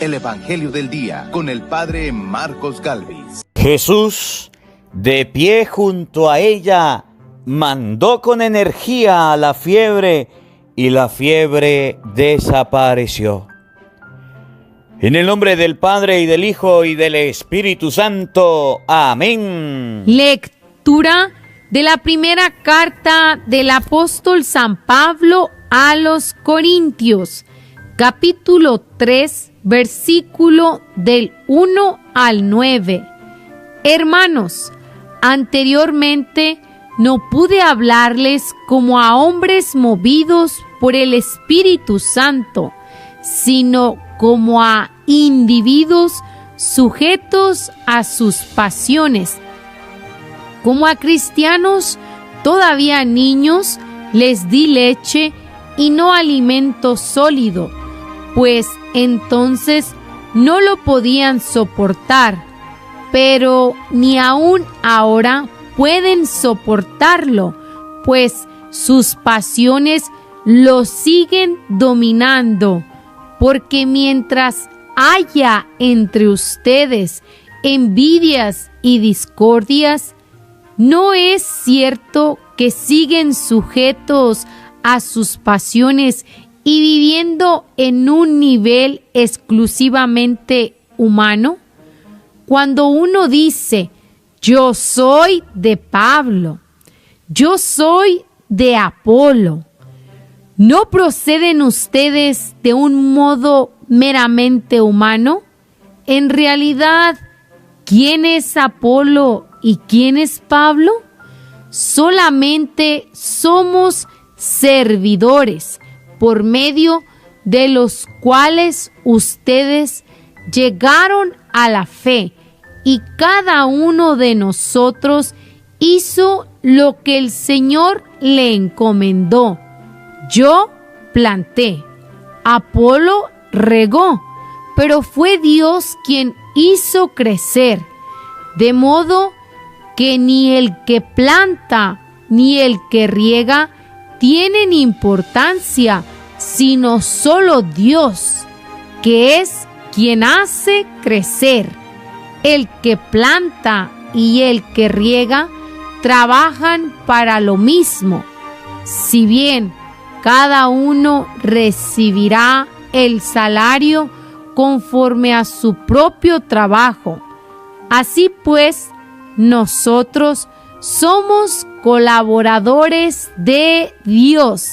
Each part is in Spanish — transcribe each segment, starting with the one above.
el Evangelio del Día con el Padre Marcos Galvis. Jesús, de pie junto a ella, mandó con energía a la fiebre y la fiebre desapareció. En el nombre del Padre y del Hijo y del Espíritu Santo. Amén. Lectura de la primera carta del apóstol San Pablo a los Corintios, capítulo 3, versículo del 1 al 9. Hermanos, anteriormente no pude hablarles como a hombres movidos por el Espíritu Santo, sino como a individuos sujetos a sus pasiones. Como a cristianos todavía niños, les di leche y no alimento sólido, pues entonces no lo podían soportar, pero ni aún ahora pueden soportarlo, pues sus pasiones lo siguen dominando, porque mientras haya entre ustedes envidias y discordias, ¿no es cierto que siguen sujetos a sus pasiones y viviendo en un nivel exclusivamente humano? Cuando uno dice, yo soy de Pablo, yo soy de Apolo, ¿no proceden ustedes de un modo meramente humano? En realidad, ¿quién es Apolo y quién es Pablo? Solamente somos servidores por medio de los cuales ustedes llegaron a la fe, y cada uno de nosotros hizo lo que el Señor le encomendó. Yo planté, Apolo regó, pero fue Dios quien hizo crecer, de modo que ni el que planta ni el que riega tienen importancia, sino solo Dios, que es quien hace crecer. El que planta y el que riega trabajan para lo mismo, si bien cada uno recibirá el salario conforme a su propio trabajo. Así pues, nosotros somos colaboradores de Dios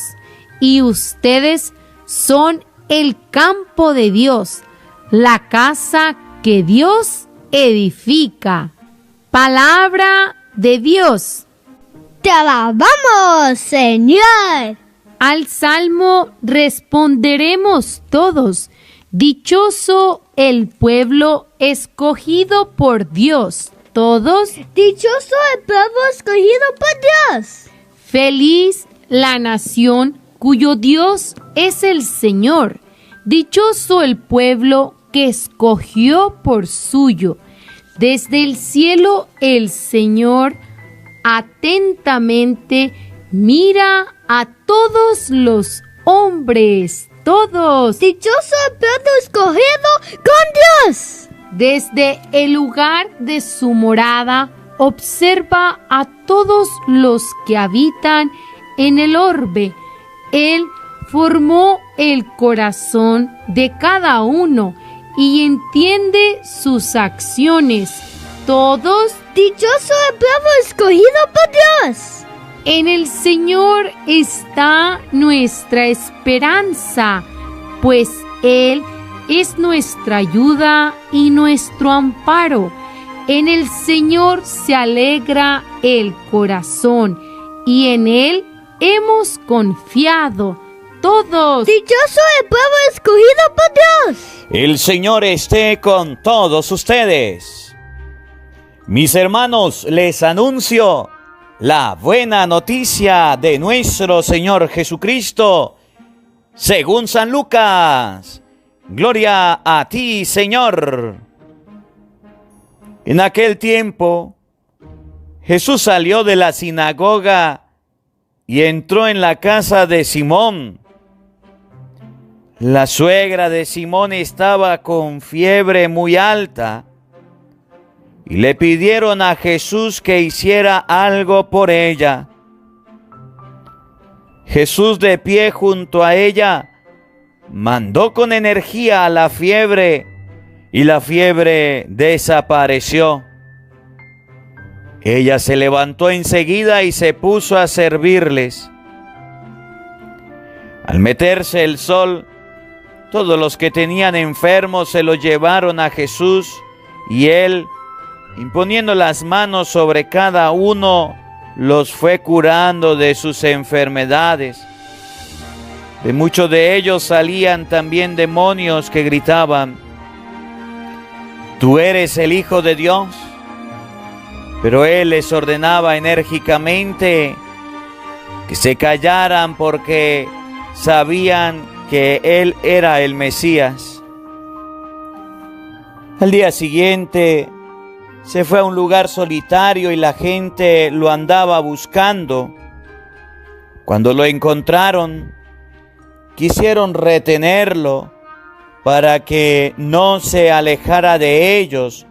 y ustedes son el campo de Dios, la casa que Dios edifica. Palabra de Dios. Te alabamos, Señor. Al salmo responderemos todos: dichoso el pueblo escogido por Dios. Todos: dichoso el pueblo escogido por Dios. Feliz la nación cuyo Dios es el Señor. Dichoso el pueblo que escogió por suyo. Desde el cielo el Señor atentamente mira a todos los hombres. Todos. Dichoso el pueblo escogido con Dios. Desde el lugar de su morada observa a todos los que habitan en el orbe. Él formó el corazón de cada uno y entiende sus acciones. Todos. Dichoso el pueblo escogido por Dios. En el Señor está nuestra esperanza, pues Él es nuestra ayuda y nuestro amparo. En el Señor se alegra el corazón y en Él hemos confiado. Todos. Dichoso el pueblo escogido por Dios. El Señor esté con todos ustedes. Mis hermanos, les anuncio la buena noticia de nuestro Señor Jesucristo, según San Lucas. Gloria a ti, Señor. En aquel tiempo, Jesús salió de la sinagoga y entró en la casa de Simón. La suegra de Simón estaba con fiebre muy alta y le pidieron a Jesús que hiciera algo por ella. Jesús, de pie junto a ella, mandó con energía a la fiebre y la fiebre desapareció. Ella se levantó enseguida y se puso a servirles. Al meterse el sol, todos los que tenían enfermos se los llevaron a Jesús y él, imponiendo las manos sobre cada uno, los fue curando de sus enfermedades. De muchos de ellos salían también demonios que gritaban: «Tú eres el Hijo de Dios». Pero él les ordenaba enérgicamente que se callaran porque sabían que él era el Mesías. Al día siguiente se fue a un lugar solitario y la gente lo andaba buscando. Cuando lo encontraron, quisieron retenerlo para que no se alejara de ellos,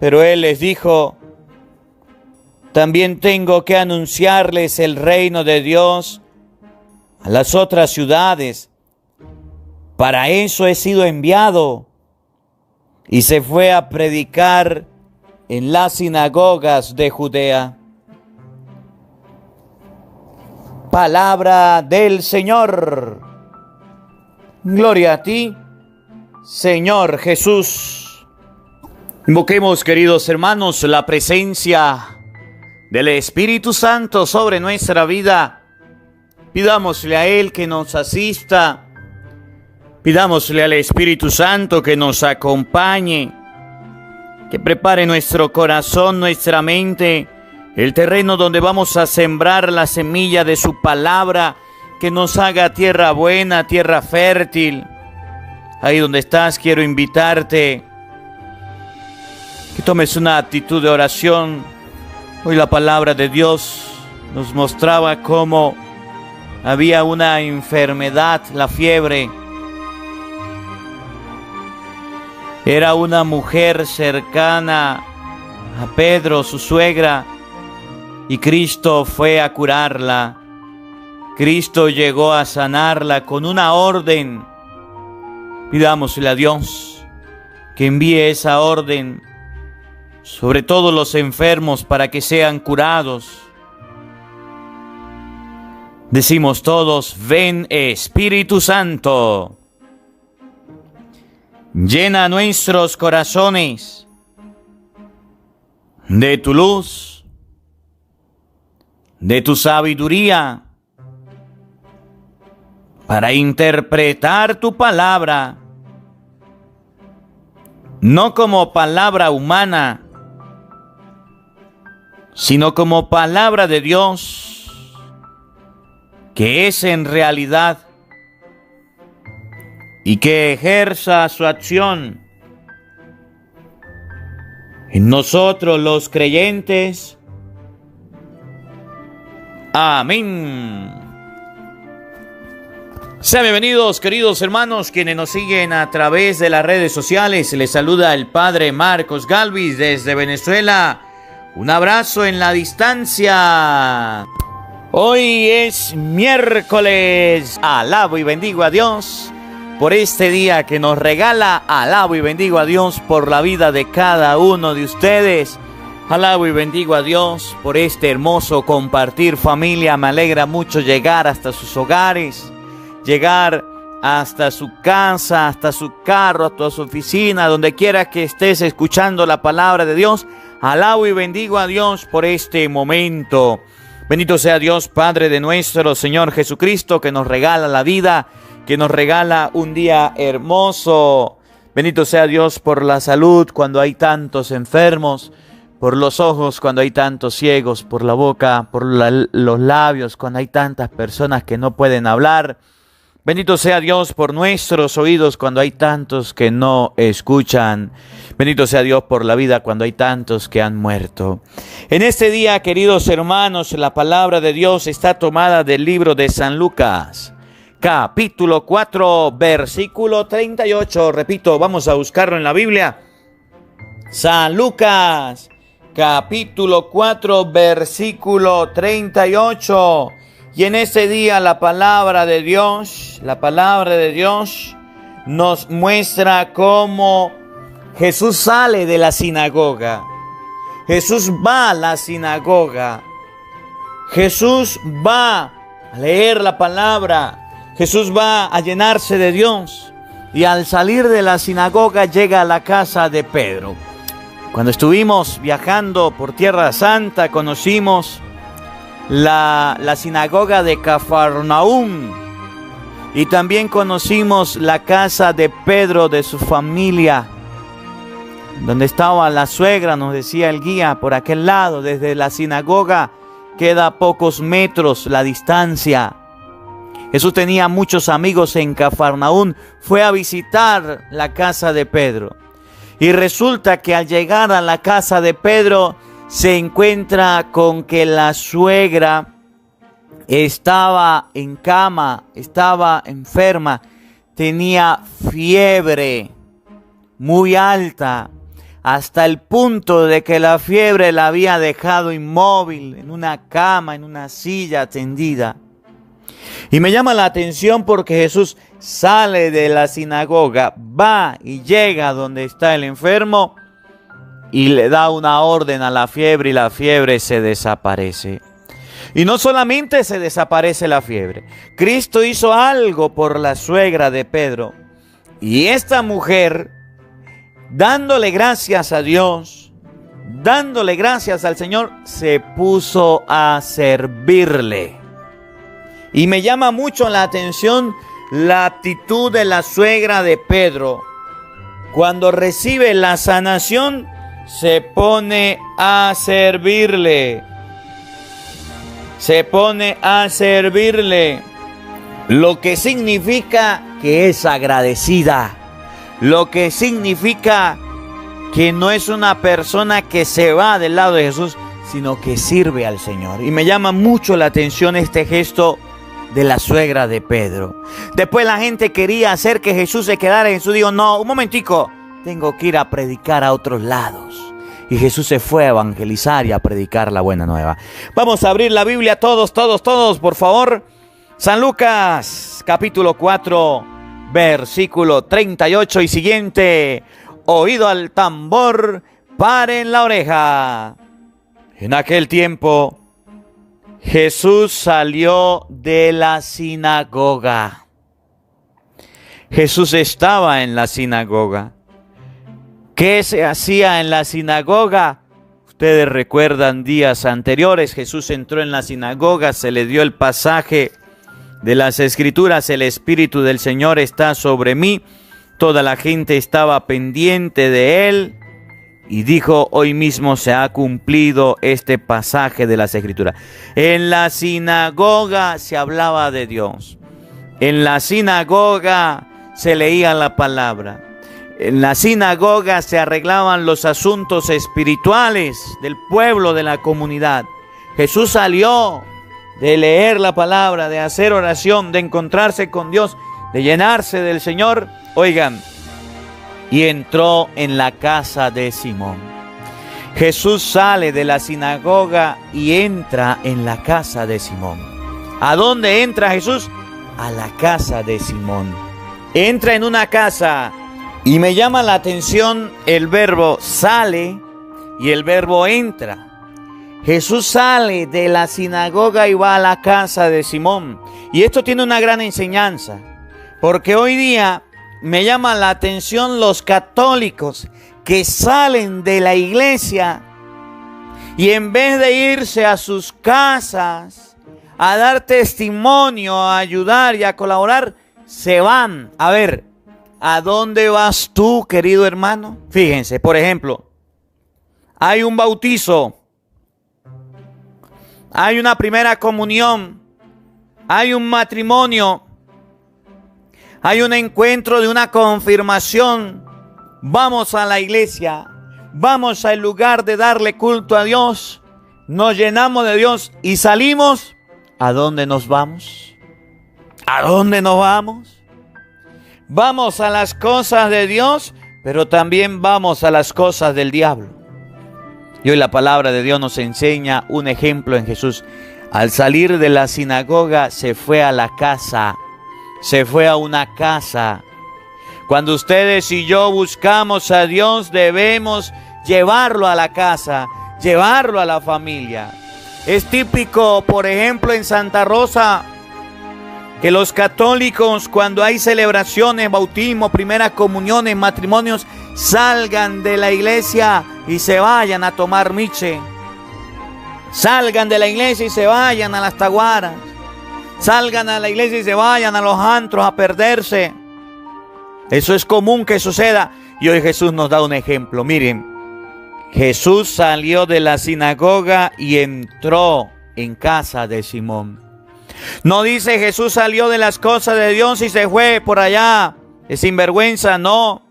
pero él les dijo: «También tengo que anunciarles el reino de Dios a las otras ciudades. Para eso he sido enviado». Y se fue a predicar en las sinagogas de Judea. Palabra del Señor. Gloria a ti, Señor Jesús. Invoquemos, queridos hermanos, la presencia del Espíritu Santo sobre nuestra vida. Pidámosle a Él que nos asista. Pidámosle al Espíritu Santo que nos acompañe, que prepare nuestro corazón, nuestra mente, el terreno donde vamos a sembrar la semilla de su palabra, que nos haga tierra buena, tierra fértil. Ahí donde estás, quiero invitarte que tomes una actitud de oración. Hoy la palabra de Dios nos mostraba cómo había una enfermedad, la fiebre. Era una mujer cercana a Pedro, su suegra, y Cristo fue a curarla. Cristo llegó a sanarla con una orden. Pidámosle a Dios que envíe esa orden sobre todos los enfermos para que sean curados. Decimos todos: ven Espíritu Santo. Llena nuestros corazones de tu luz, de tu sabiduría, para interpretar tu palabra, no como palabra humana, sino como palabra de Dios, que es en realidad, y que ejerza su acción en nosotros los creyentes. Amén. Sean bienvenidos, queridos hermanos, quienes nos siguen a través de las redes sociales. Les saluda el Padre Marcos Galvis desde Venezuela. Un abrazo en la distancia. Hoy es miércoles. Alabo y bendigo a Dios por este día que nos regala. Alabo y bendigo a Dios por la vida de cada uno de ustedes. Alabo y bendigo a Dios por este hermoso compartir familia. Me alegra mucho llegar hasta sus hogares, llegar hasta su casa, hasta su carro, hasta su oficina, donde quiera que estés escuchando la palabra de Dios. Alabo y bendigo a Dios por este momento. Bendito sea Dios, Padre de nuestro Señor Jesucristo, que nos regala la vida, que nos regala un día hermoso. Bendito sea Dios por la salud cuando hay tantos enfermos, por los ojos cuando hay tantos ciegos, por la boca, por los labios cuando hay tantas personas que no pueden hablar. Bendito sea Dios por nuestros oídos cuando hay tantos que no escuchan. Bendito sea Dios por la vida cuando hay tantos que han muerto. En este día, queridos hermanos, la palabra de Dios está tomada del libro de San Lucas, capítulo 4, versículo 38. Repito, vamos a buscarlo en la Biblia. San Lucas, capítulo 4, versículo 38. Y en ese día la palabra de Dios nos muestra cómo Jesús sale de la sinagoga. Jesús va a la sinagoga. Jesús va a leer la palabra. Jesús va a llenarse de Dios. Y al salir de la sinagoga llega a la casa de Pedro. Cuando estuvimos viajando por Tierra Santa, conocimos la sinagoga de Cafarnaúm. Y también conocimos la casa de Pedro, de su familia, donde estaba la suegra, nos decía el guía, por aquel lado. Desde la sinagoga queda a pocos metros la distancia. Jesús tenía muchos amigos en Cafarnaúm. Fue a visitar la casa de Pedro. Y resulta que al llegar a la casa de Pedro se encuentra con que la suegra estaba en cama, estaba enferma, tenía fiebre muy alta, hasta el punto de que la fiebre la había dejado inmóvil en una cama, en una silla tendida. Y me llama la atención porque Jesús sale de la sinagoga, va y llega donde está el enfermo y le da una orden a la fiebre y la fiebre se desaparece. Y no solamente se desaparece la fiebre, Cristo hizo algo por la suegra de Pedro. Y esta mujer, dándole gracias a Dios, dándole gracias al Señor, se puso a servirle. Y me llama mucho la atención la actitud de la suegra de Pedro. Cuando recibe la sanación, se pone a servirle. Se pone a servirle. Lo que significa que es agradecida. Lo que significa que no es una persona que se va del lado de Jesús, sino que sirve al Señor. Y me llama mucho la atención este gesto de la suegra de Pedro. Después la gente quería hacer que Jesús se quedara. Jesús dijo: no, un momentico, tengo que ir a predicar a otros lados. Y Jesús se fue a evangelizar y a predicar la buena nueva. Vamos a abrir la Biblia todos, por favor. San Lucas, capítulo 4, versículo 38 y siguiente. Oído al tambor, paren la oreja. En aquel tiempo, Jesús salió de la sinagoga. Jesús estaba en la sinagoga. ¿Qué se hacía en la sinagoga? Ustedes recuerdan días anteriores, Jesús entró en la sinagoga, se le dio el pasaje de las Escrituras: el Espíritu del Señor está sobre mí. Toda la gente estaba pendiente de él. Y dijo: hoy mismo se ha cumplido este pasaje de las Escrituras. En la sinagoga se hablaba de Dios. En la sinagoga se leía la palabra. En la sinagoga se arreglaban los asuntos espirituales del pueblo, de la comunidad. Jesús salió de leer la palabra, de hacer oración, de encontrarse con Dios, de llenarse del Señor. Oigan, y entró en la casa de Simón. Jesús sale de la sinagoga y entra en la casa de Simón. ¿A dónde entra Jesús? A la casa de Simón. Entra en una casa y me llama la atención el verbo sale y el verbo entra. Jesús sale de la sinagoga y va a la casa de Simón. Y esto tiene una gran enseñanza, porque hoy día me llama la atención los católicos que salen de la iglesia y en vez de irse a sus casas a dar testimonio, a ayudar y a colaborar, se van. A ver, ¿a dónde vas tú, querido hermano? Fíjense, por ejemplo, hay un bautizo, hay una primera comunión, hay un matrimonio, hay un encuentro de una confirmación. Vamos a la iglesia, vamos al lugar de darle culto a Dios, nos llenamos de Dios y salimos. ¿A dónde nos vamos? ¿A dónde nos vamos? Vamos a las cosas de Dios, pero también vamos a las cosas del diablo. Y hoy la palabra de Dios nos enseña un ejemplo en Jesús. Al salir de la sinagoga se fue a la casa, se fue a una casa. Cuando ustedes y yo buscamos a Dios, debemos llevarlo a la casa, llevarlo a la familia. Es típico, por ejemplo, en Santa Rosa, que los católicos, cuando hay celebraciones, bautismo, primeras comuniones, matrimonios, salgan de la iglesia y se vayan a tomar miche. Salgan de la iglesia y se vayan a las taguaras. Salgan a la iglesia y se vayan a los antros a perderse. Eso es común que suceda. Y hoy Jesús nos da un ejemplo. Miren, Jesús salió de la sinagoga y entró en casa de Simón. No dice Jesús salió de las cosas de Dios y se fue por allá de sinvergüenza, no.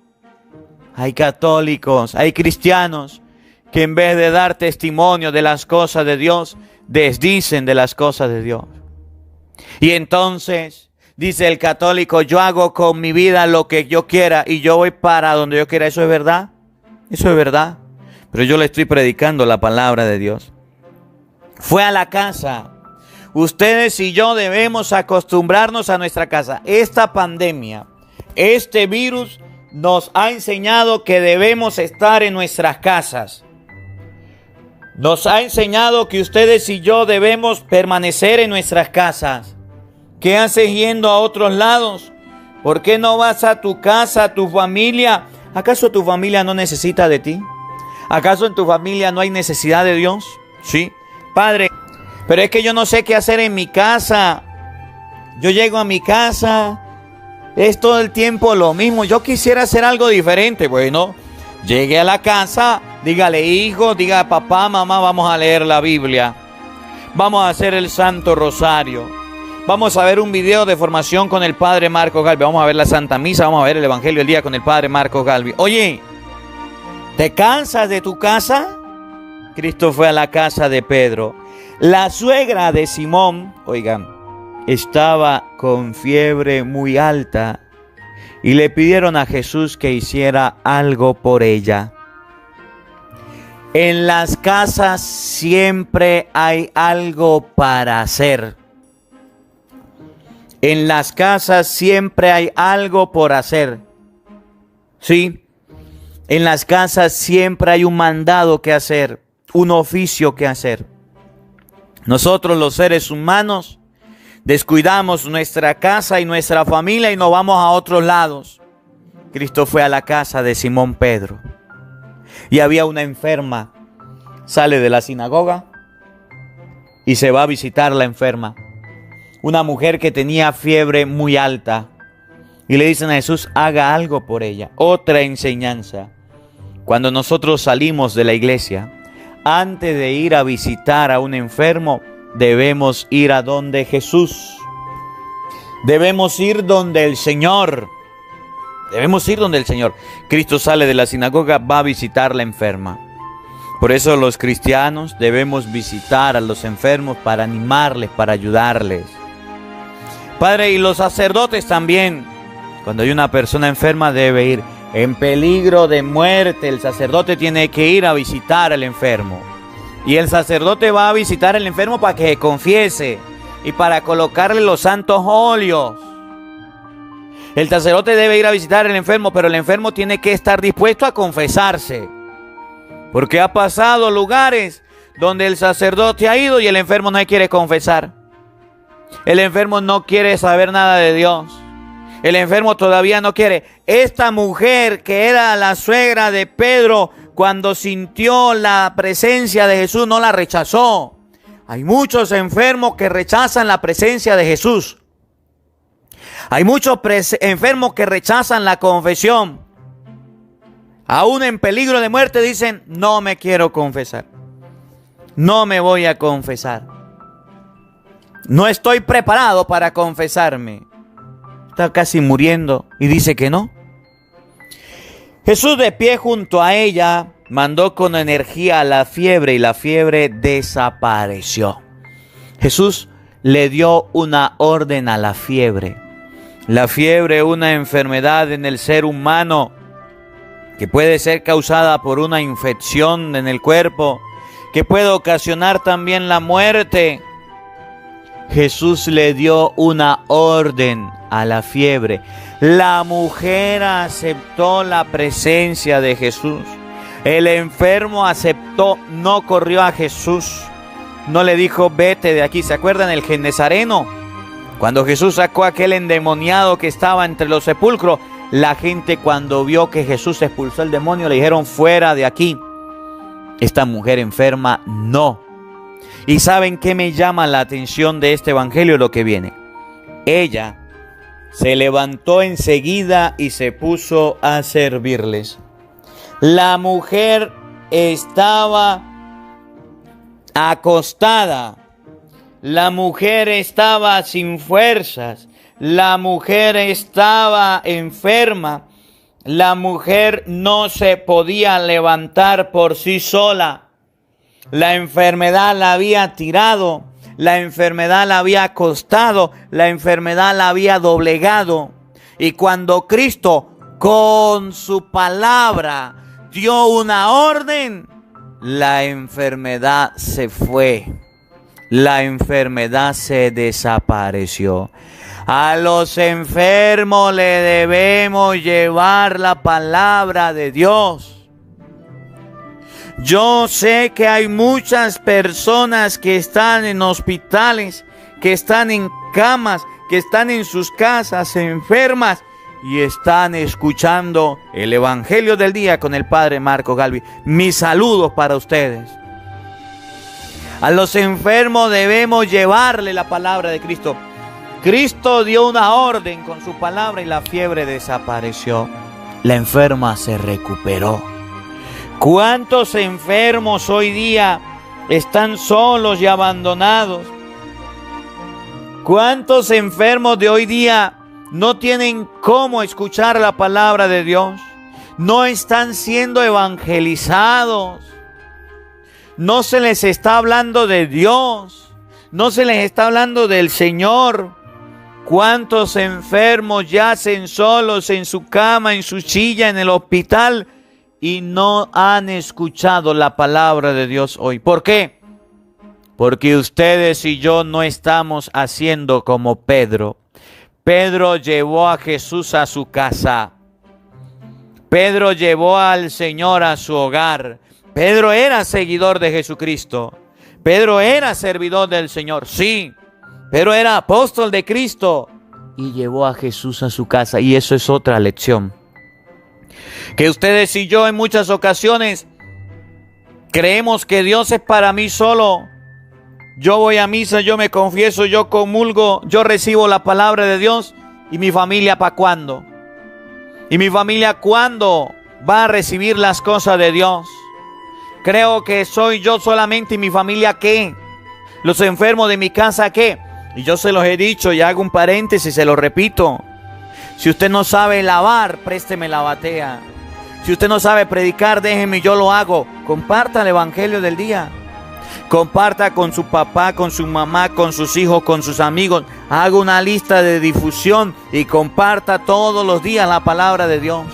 Hay católicos, hay cristianos que en vez de dar testimonio de las cosas de Dios, desdicen de las cosas de Dios. Y entonces dice el católico, yo hago con mi vida lo que yo quiera y yo voy para donde yo quiera. ¿Eso es verdad? Eso es verdad. Pero yo le estoy predicando la palabra de Dios. Fue a la casa. Ustedes y yo debemos acostumbrarnos a nuestra casa. Esta pandemia, este virus nos ha enseñado que debemos estar en nuestras casas. Nos ha enseñado que ustedes y yo debemos permanecer en nuestras casas. ¿Qué haces yendo a otros lados? ¿Por qué no vas a tu casa, a tu familia? ¿Acaso tu familia no necesita de ti? ¿Acaso en tu familia no hay necesidad de Dios? Sí, Padre, pero es que yo no sé qué hacer en mi casa. Yo llego a mi casa, es todo el tiempo lo mismo. Yo quisiera hacer algo diferente. Bueno, llegue a la casa, dígale hijo, diga papá, mamá, vamos a leer la Biblia. Vamos a hacer el Santo Rosario. Vamos a ver un video de formación con el Padre Marcos Galvi. Vamos a ver la Santa Misa, vamos a ver el Evangelio del Día con el Padre Marcos Galvi. Oye, ¿te cansas de tu casa? Cristo fue a la casa de Pedro. La suegra de Simón, oigan, estaba con fiebre muy alta y le pidieron a Jesús que hiciera algo por ella. En las casas siempre hay algo para hacer. En las casas siempre hay algo por hacer. ¿Sí? En las casas siempre hay un mandado que hacer, un oficio que hacer. Nosotros los seres humanos descuidamos nuestra casa y nuestra familia y nos vamos a otros lados. Cristo fue a la casa de Simón Pedro y había una enferma. Sale de la sinagoga y se va a visitar la enferma. Una mujer que tenía fiebre muy alta. Y le dicen a Jesús, haga algo por ella. Otra enseñanza. Cuando nosotros salimos de la iglesia, antes de ir a visitar a un enfermo, debemos ir a donde Jesús. Debemos ir donde el Señor. Debemos ir donde el Señor. Cristo sale de la sinagoga, va a visitar a la enferma. Por eso los cristianos debemos visitar a los enfermos para animarles, para ayudarles. Padre, y los sacerdotes también. Cuando hay una persona enferma debe ir. En peligro de muerte, el sacerdote tiene que ir a visitar al enfermo. Y el sacerdote va a visitar al enfermo para que confiese y para colocarle los santos óleos. El sacerdote debe ir a visitar al enfermo, pero el enfermo tiene que estar dispuesto a confesarse. Porque ha pasado lugares donde el sacerdote ha ido y el enfermo no quiere confesar. El enfermo no quiere saber nada de Dios. El enfermo todavía no quiere. Esta mujer que era la suegra de Pedro, cuando sintió la presencia de Jesús, no la rechazó. Hay muchos enfermos que rechazan la presencia de Jesús. Hay muchos enfermos que rechazan la confesión. Aún en peligro de muerte dicen, no me quiero confesar. No me voy a confesar. No estoy preparado para confesarme. Está casi muriendo y dice que no. Jesús, de pie junto a ella, mandó con energía a la fiebre y la fiebre desapareció. Jesús le dio una orden a la fiebre. La fiebre es una enfermedad en el ser humano que puede ser causada por una infección en el cuerpo, que puede ocasionar también la muerte. Jesús le dio una orden a la fiebre. La mujer aceptó la presencia de Jesús. El enfermo aceptó, no corrió a Jesús. No le dijo, vete de aquí. ¿Se acuerdan el Genesareno? Cuando Jesús sacó a aquel endemoniado que estaba entre los sepulcros, la gente cuando vio que Jesús expulsó el demonio le dijeron, fuera de aquí. Esta mujer enferma no. ¿Y saben qué me llama la atención de este evangelio? Lo que viene. Ella se levantó enseguida y se puso a servirles. La mujer estaba acostada. La mujer estaba sin fuerzas. La mujer estaba enferma. La mujer no se podía levantar por sí sola. La enfermedad la había tirado. La enfermedad la había acostado. La enfermedad la había doblegado. Y cuando Cristo con su palabra dio una orden, la enfermedad se fue. La enfermedad se desapareció. A los enfermos le debemos llevar la palabra de Dios. Yo sé que hay muchas personas que están en hospitales, que están en camas, que están en sus casas enfermas y están escuchando el Evangelio del día con el Padre Marcos Galvi. Mis saludos para ustedes. A los enfermos debemos llevarle la palabra de Cristo. Cristo dio una orden con su palabra y la fiebre desapareció. La enferma se recuperó. ¿Cuántos enfermos hoy día están solos y abandonados? ¿Cuántos enfermos de hoy día no tienen cómo escuchar la palabra de Dios? No están siendo evangelizados. No se les está hablando de Dios. No se les está hablando del Señor. ¿Cuántos enfermos yacen solos en su cama, en su silla, en el hospital y no han escuchado la palabra de Dios hoy? ¿Por qué? Porque ustedes y yo no estamos haciendo como Pedro. Pedro llevó a Jesús a su casa. Pedro llevó al Señor a su hogar. Pedro era seguidor de Jesucristo. Pedro era servidor del Señor, sí. Pedro era apóstol de Cristo y llevó a Jesús a su casa. Y eso es otra lección. Que ustedes y yo en muchas ocasiones creemos que Dios es para mí solo. Yo voy a misa, yo me confieso, yo comulgo, yo recibo la palabra de Dios. ¿Y mi familia para cuándo? ¿Y mi familia cuándo va a recibir las cosas de Dios? Creo que soy yo solamente y mi familia ¿qué? Los enfermos de mi casa ¿qué? Y yo se los he dicho y hago un paréntesis, se lo repito. Si usted no sabe lavar, présteme la batea. Si usted no sabe predicar, déjeme, yo lo hago. Comparta el evangelio del día. Comparta con su papá, con su mamá, con sus hijos, con sus amigos. Haga una lista de difusión y comparta todos los días la palabra de Dios.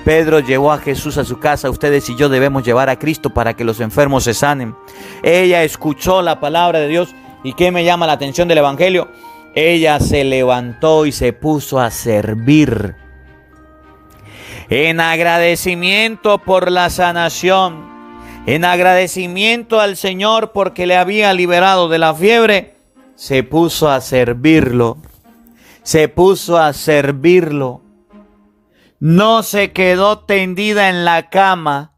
Pedro llevó a Jesús a su casa. Ustedes y yo debemos llevar a Cristo para que los enfermos se sanen. Ella escuchó la palabra de Dios. ¿Y qué me llama la atención del evangelio? Ella se levantó y se puso a servir. En agradecimiento por la sanación. En agradecimiento al Señor porque le había liberado de la fiebre. Se puso a servirlo. Se puso a servirlo. No se quedó tendida en la cama.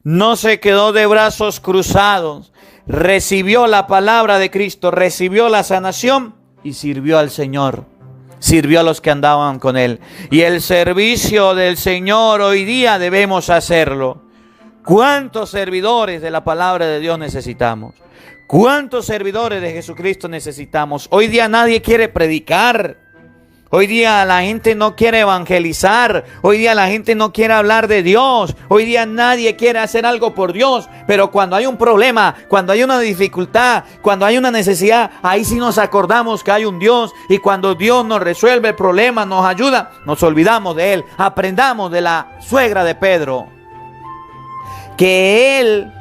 No se quedó de brazos cruzados. Recibió la palabra de Cristo, recibió la sanación y sirvió al Señor. Sirvió a los que andaban con Él. Y el servicio del Señor hoy día debemos hacerlo. ¿Cuántos servidores de la palabra de Dios necesitamos? ¿Cuántos servidores de Jesucristo necesitamos? Hoy día nadie quiere predicar. Hoy día la gente no quiere evangelizar. Hoy día la gente no quiere hablar de Dios. Hoy día nadie quiere hacer algo por Dios. Pero cuando hay un problema, cuando hay una dificultad, cuando hay una necesidad, ahí sí nos acordamos que hay un Dios. Y cuando Dios nos resuelve el problema, nos ayuda, nos olvidamos de Él. Aprendamos de la suegra de Pedro, que él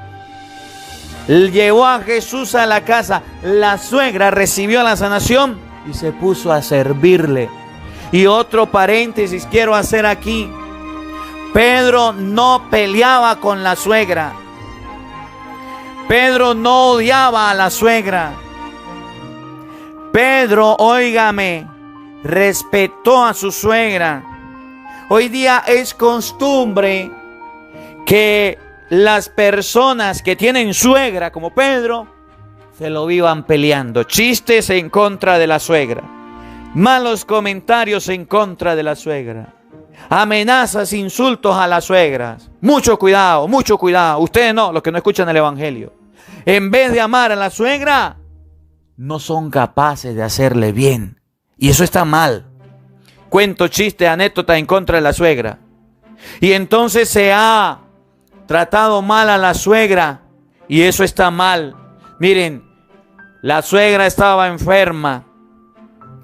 llevó a Jesús a la casa. La suegra recibió la sanación y se puso a servirle. Y otro paréntesis quiero hacer aquí. Pedro no peleaba con la suegra. Pedro no odiaba a la suegra. Pedro, óigame, respetó a su suegra. Hoy día es costumbre que las personas que tienen suegra como Pedro se lo vivan peleando. Chistes en contra de la suegra, malos comentarios en contra de la suegra, amenazas, insultos a las suegras. Mucho cuidado, mucho cuidado. Ustedes no, los que no escuchan el evangelio. En vez de amar a la suegra, no son capaces de hacerle bien. Y eso está mal. Cuento chistes, anécdotas en contra de la suegra. Y entonces se ha tratado mal a la suegra, y eso está mal. Miren, la suegra estaba enferma.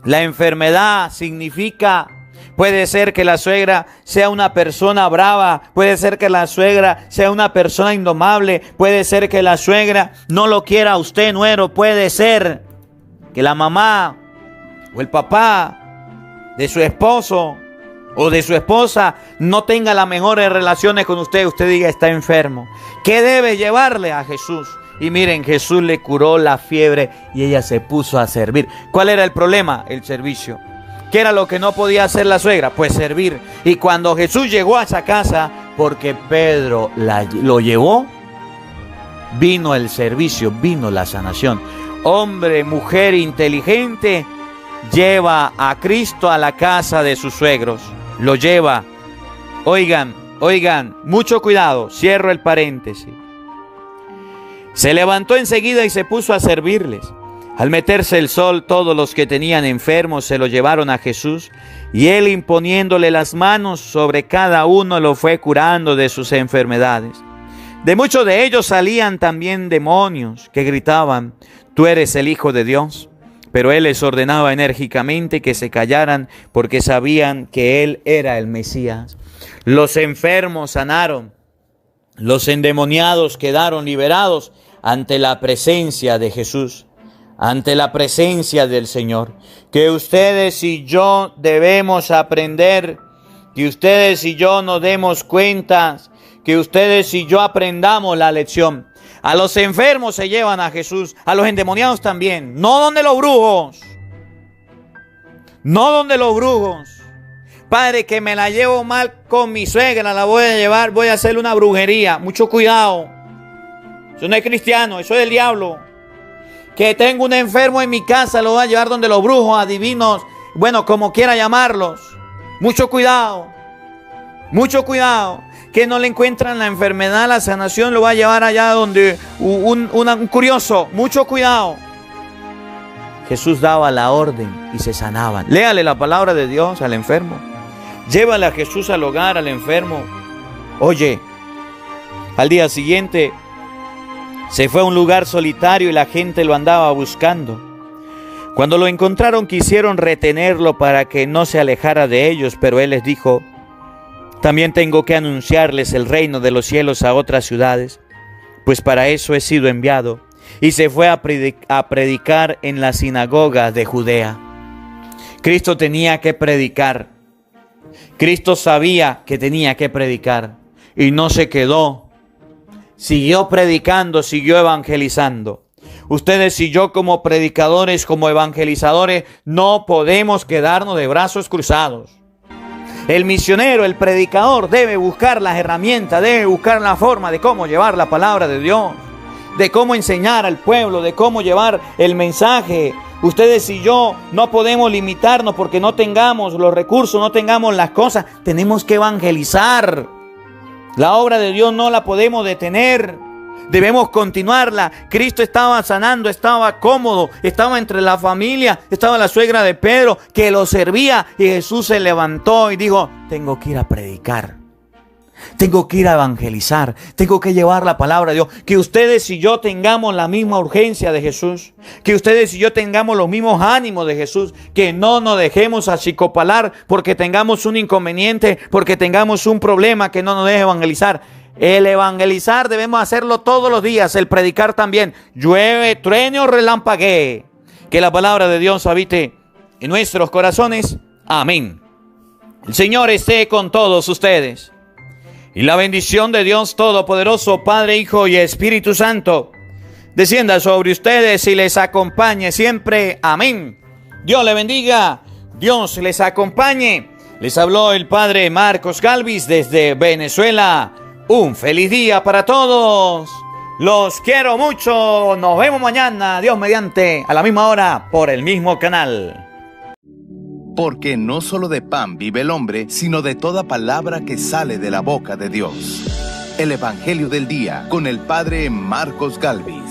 La enfermedad significa, puede ser que la suegra sea una persona brava, puede ser que la suegra sea una persona indomable, puede ser que la suegra no lo quiera a usted, nuero, puede ser que la mamá o el papá de su esposo o de su esposa no tenga las mejores relaciones con usted. Usted diga, está enfermo. ¿Qué debe llevarle a Jesús? Y miren, Jesús le curó la fiebre y ella se puso a servir. ¿Cuál era el problema? El servicio. ¿Qué era lo que no podía hacer la suegra? Pues servir. Y cuando Jesús llegó a esa casa, porque Pedro lo llevó, vino el servicio, vino la sanación. Hombre, mujer inteligente, lleva a Cristo a la casa de sus suegros. Lo lleva. Oigan, mucho cuidado. Cierro el paréntesis. Se levantó enseguida y se puso a servirles. Al meterse el sol, todos los que tenían enfermos se lo llevaron a Jesús, y él, imponiéndole las manos sobre cada uno, lo fue curando de sus enfermedades. De muchos de ellos salían también demonios que gritaban: «Tú eres el Hijo de Dios». Pero él les ordenaba enérgicamente que se callaran, porque sabían que él era el Mesías. Los enfermos sanaron, los endemoniados quedaron liberados ante la presencia de Jesús, ante la presencia del Señor. Que ustedes y yo debemos aprender, que ustedes y yo nos demos cuenta, que ustedes y yo aprendamos la lección. A los enfermos se llevan a Jesús, a los endemoniados también, no donde los brujos, no donde los brujos. Padre, que me la llevo mal con mi suegra, la voy a llevar, voy a hacerle una brujería. Mucho cuidado. Eso no es cristiano, eso es del diablo. Que tengo un enfermo en mi casa, lo voy a llevar donde los brujos, adivinos, bueno, como quiera llamarlos. Mucho cuidado. Mucho cuidado. Que no le encuentran la enfermedad, la sanación, lo va a llevar allá donde un curioso. Mucho cuidado. Jesús daba la orden y se sanaban. Léale la palabra de Dios al enfermo. Llévale a Jesús al hogar, al enfermo. Oye, al día siguiente se fue a un lugar solitario y la gente lo andaba buscando. Cuando lo encontraron, quisieron retenerlo para que no se alejara de ellos, pero él les dijo: también tengo que anunciarles el reino de los cielos a otras ciudades, pues para eso he sido enviado. Y se fue a predicar en las sinagogas de Judea. Cristo tenía que predicar. Cristo sabía que tenía que predicar y no se quedó. Siguió predicando, siguió evangelizando. Ustedes y yo, como predicadores, como evangelizadores, no podemos quedarnos de brazos cruzados. El misionero, el predicador, debe buscar las herramientas, debe buscar la forma de cómo llevar la palabra de Dios, de cómo enseñar al pueblo, de cómo llevar el mensaje. Ustedes y yo no podemos limitarnos porque no tengamos los recursos, no tengamos las cosas. Tenemos que evangelizar. La obra de Dios no la podemos detener. debemos continuarla. Cristo estaba sanando, estaba cómodo, estaba entre la familia, estaba la suegra de Pedro que lo servía, y Jesús se levantó y dijo: tengo que ir a predicar, tengo que ir a evangelizar, tengo que llevar la palabra de Dios. Que ustedes y yo tengamos la misma urgencia de Jesús, que ustedes y yo tengamos los mismos ánimos de Jesús, que no nos dejemos achicopalar porque tengamos un inconveniente, porque tengamos un problema que no nos deje evangelizar. El evangelizar debemos hacerlo todos los días, el predicar también, llueve, truene o relampaguee. Que la palabra de Dios habite en nuestros corazones. Amén. El Señor esté con todos ustedes. Y la bendición de Dios Todopoderoso, Padre, Hijo y Espíritu Santo, descienda sobre ustedes y les acompañe siempre. Amén. Dios le bendiga, Dios les acompañe. Les habló el Padre Marcos Galvis desde Venezuela. Un feliz día para todos. Los quiero mucho. Nos vemos mañana, Dios mediante, a la misma hora, por el mismo canal. Porque no solo de pan vive el hombre, sino de toda palabra que sale de la boca de Dios. El Evangelio del Día con el Padre Marcos Galvis.